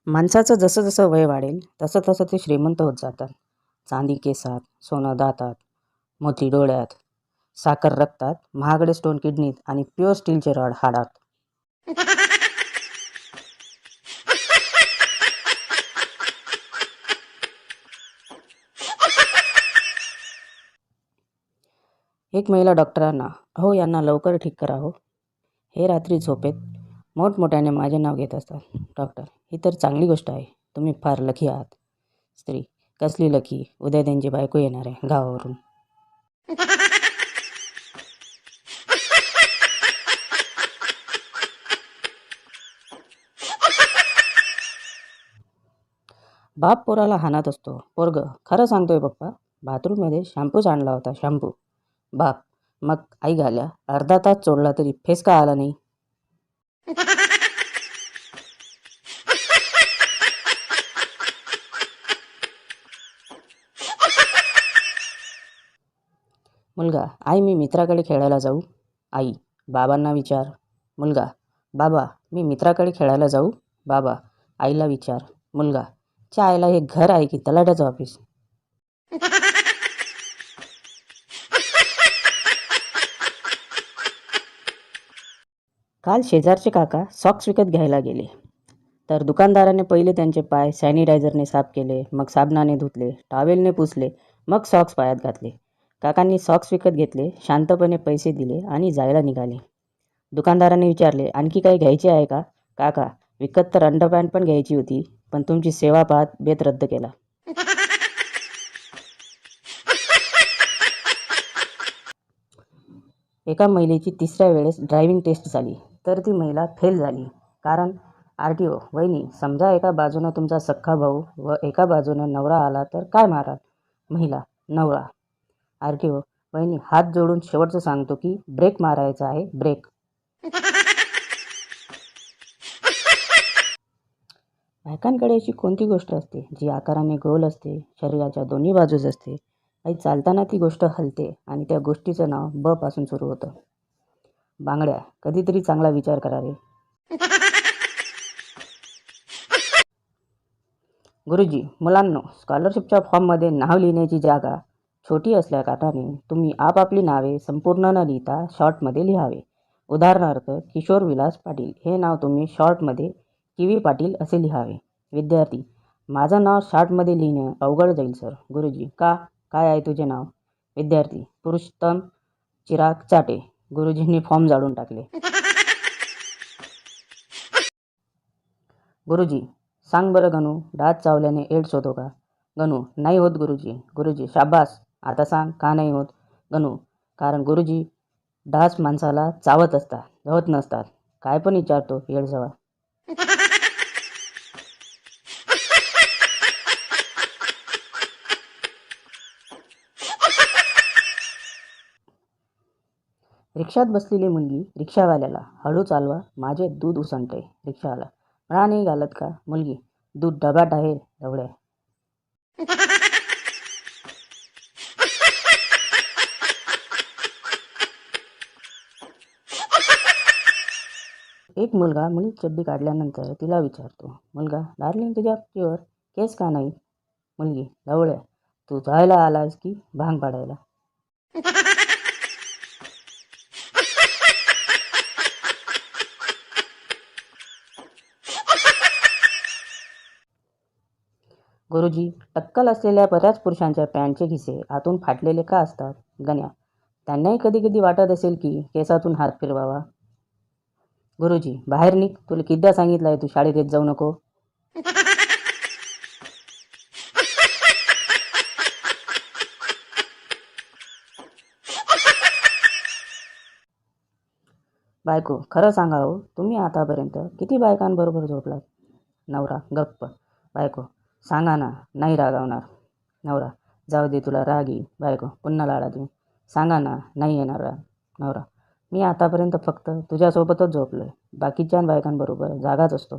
माणसाचं जसं जसं वय वाढेल तसं तसं ते श्रीमंत होत जातात. चांदी केसात, सोनं दातात, मोती डोळ्यात, साखर रक्तात, महागडे स्टोन किडनीत आणि प्युअर स्टीलचे रॉड हाडात. एक महिला डॉक्टरांना, अहो यांना लवकर ठीक करा हो. हे रात्री झोपेत मोठमोठ्याने माझे नाव घेत असतात. डॉक्टर, ही तर चांगली गोष्ट आहे. तुम्ही फार लकी आहात. स्त्री, कसली लकी? उद्या त्यांची बायको येणार आहे गावावरून. बाप पोराला हाणत असतो. पोरग, खरं सांगतोय पप्पा, बाथरूममध्ये शॅम्पूच आणला होता, शॅम्पू. बाप, मग आई घाल्या, अर्धा तास चोडला तरी फेस का आला नाही? मुलगा, आई मी मित्राकडे खेळायला जाऊ? आई, बाबांना विचार. मुलगा, बाबा मी मित्राकडे खेळायला जाऊ? बाबा, आईला विचार. मुलगा, च्या आईला हे घर आहे की तलाट्याचं ऑफिस? काल शेजारचे काका सॉक्स विकत घ्यायला गेले, तर दुकानदाराने पहिले त्यांचे पाय सॅनिटायझरने साफ केले, मग साबणाने धुतले, टॉवेलने पुसले, मग सॉक्स पायात घातले. काकांनी सॉक्स विकत घेतले, शांतपणे पैसे दिले आणि जायला निघाले. दुकानदाराने विचारले, आणखी काही घ्यायचे आहे का? काका, विकत तर अंडरपॅन्ट पण घ्यायची होती, पण तुमची सेवा पाहत बेत रद्द केला. एका महिलेची तिसऱ्या वेळेस ड्रायव्हिंग टेस्ट झाली, तर ती महिला फेल झाली. कारण RTO, वहिनी, समजा एका बाजूनं तुमचा सख्खा भाऊ व एका बाजूनं नवरा आला तर काय माराल? महिला, नवरा. RTO, वहिनी, हात जोडून शेवटचं सांगतो की ब्रेक मारायचा आहे, ब्रेक. बायकांकडे अशी कोणती गोष्ट असते जी आकाराने गोल असते, शरीराच्या दोन्ही बाजूस असते आणि चालताना ती गोष्ट हलते आणि त्या गोष्टीचं नाव ब पासून सुरू होतं? बांगड्या, कधीतरी चांगला विचार करा रे. गुरुजी, मुलांनो, स्कॉलरशिपच्या फॉर्ममध्ये नाव लिहिण्याची जागा छोटी असल्या कारणाने तुम्ही आपापली नावे संपूर्ण न लिहिता शॉर्टमध्ये लिहावे. उदाहरणार्थ, किशोर विलास पाटील हे नाव तुम्ही शॉर्टमध्ये किवी पाटील असे लिहावे. विद्यार्थी, माझं नाव शॉर्टमध्ये लिहिणं अवघड जाईल सर. गुरुजी, का? काय आहे तुझे नाव? विद्यार्थी, पुरुषोत्तम चिराग चाटे. गुरुजींनी फॉर्म जाळून टाकले. गुरुजी, सांग बरं गणू, डास चावल्याने एड्स होतो का? गणू, नाही होत गुरुजी. गुरुजी, शाबास, आता सांग का नाही होत? गणू, कारण गुरुजी, डास माणसाला चावत असतात, धावत नसतात. काय पण विचारतो येडसवा. रिक्षात बसलेली मुलगी रिक्षावाल्याला, हळू चालवा, माझे दूध उसंतय. रिक्षावाला, म्हणा नाही घालत का? मुलगी, दूध डब्यात आहे एवढ्या. एक मुलगा मुली चड्डी काढल्यानंतर तिला विचारतो, मुलगा, डार्लिंग तुझ्या प्युअर केस का नाही? मुलगी, ढवळ्या, तू जायला आलास की भांग पाडायला? गुरुजी, टक्कल असलेल्या बऱ्याच पुरुषांच्या पॅन्टचे खिसे आतून फाटलेले का असतात? गण्या, त्यांनाही कधी कधी वाटत असेल की केसातून हात फिरवावा. गुरुजी, बाहेर निघ, तुला किद्दा सांगितलंय तू शाळेत येत जाऊ नको. बायको, खरं सांगा हो, तुम्ही आतापर्यंत किती बायकांबरोबर झोपलात? नवरा, गप्प. बायको, सांगा ना, नाही रागावणार. नवरा, जाऊ दे, तुला राग येईल. बायको, पुन्हा लाडा तुम्ही, सांगा ना, नाही येणार राग. नवरा, मी आतापर्यंत फक्त तुझ्यासोबतच झोपलोय, बाकीच्या बायकांबरोबर जागाच असतो.